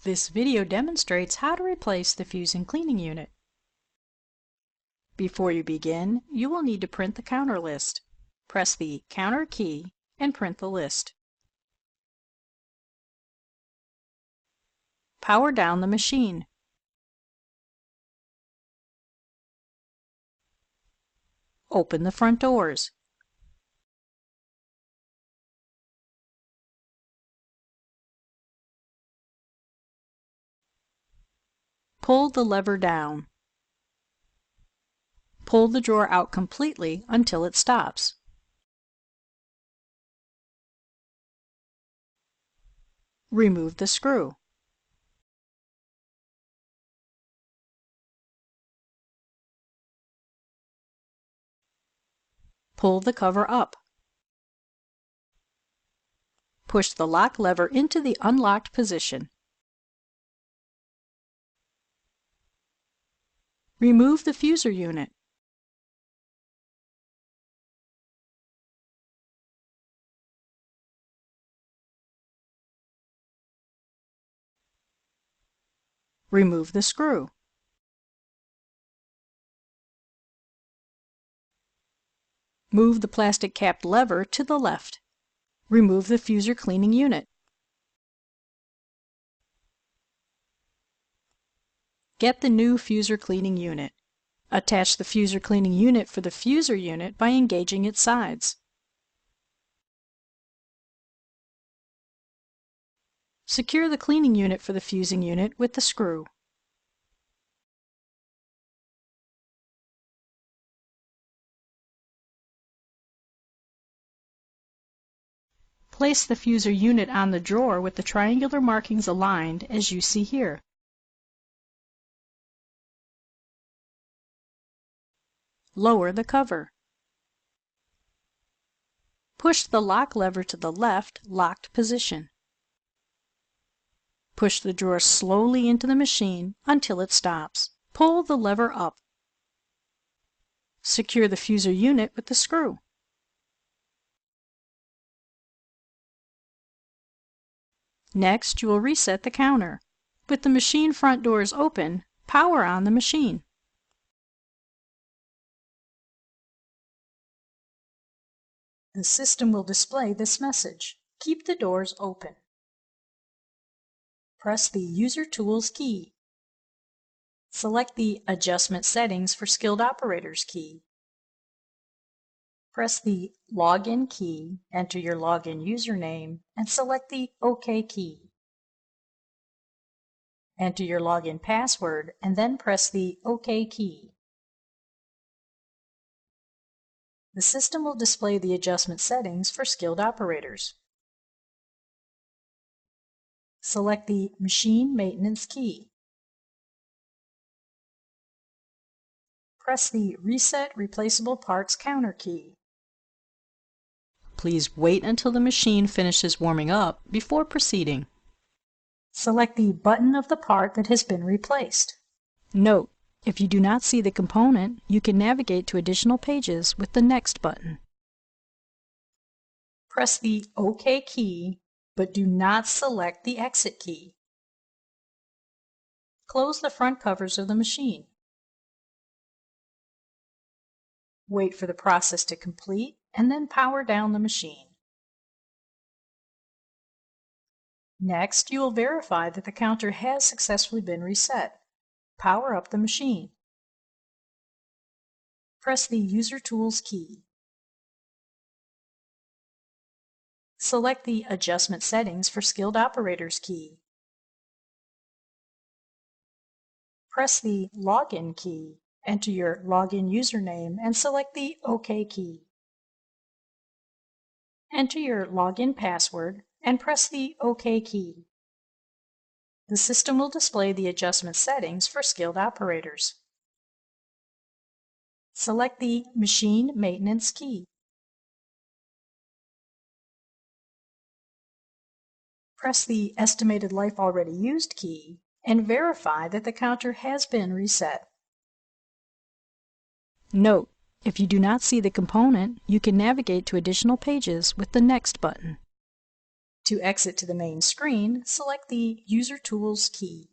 This video demonstrates how to replace the fuse and cleaning unit. Before you begin, you will need to print the counter list. Press the Counter key and print the list. Power down the machine. Open the front doors. Pull the lever down. Pull the drawer out completely until it stops. Remove the screw. Pull the cover up. Push the lock lever into the unlocked position. Remove the fuser unit. Remove the screw. Move the plastic capped lever to the left. Remove the fuser cleaning unit. Get the new fuser cleaning unit. Attach the fuser cleaning unit for the fuser unit by engaging its sides. Secure the cleaning unit for the fusing unit with the screw. Place the fuser unit on the drawer with the triangular markings aligned as you see here. Lower the cover. Push the lock lever to the left locked position. Push the drawer slowly into the machine until it stops. Pull the lever up. Secure the fuser unit with the screw. Next, you will reset the counter. With the machine front doors open, power on the machine. The system will display this message: keep the doors open. Press the User Tools key. Select the Adjustment Settings for Skilled Operators key. Press the Login key, enter your login username, and select the OK key. Enter your login password and then press the OK key. The system will display the adjustment settings for skilled operators. Select the Machine Maintenance key. Press the Reset Replaceable Parts Counter key. Please wait until the machine finishes warming up before proceeding. Select the button of the part that has been replaced. Note: if you do not see the component, you can navigate to additional pages with the Next button. Press the OK key, but do not select the Exit key. Close the front covers of the machine. Wait for the process to complete and then power down the machine. Next, you will verify that the counter has successfully been reset. Power up the machine. Press the User Tools key. Select the Adjustment Settings for Skilled Operators key. Press the Login key, enter your login username, and select the OK key. Enter your login password and press the OK key. The system will display the adjustment settings for skilled operators. Select the Machine Maintenance key. Press the Estimated Life Already Used key and verify that the counter has been reset. Note: if you do not see the component, you can navigate to additional pages with the Next button. To exit to the main screen, select the User Tools key.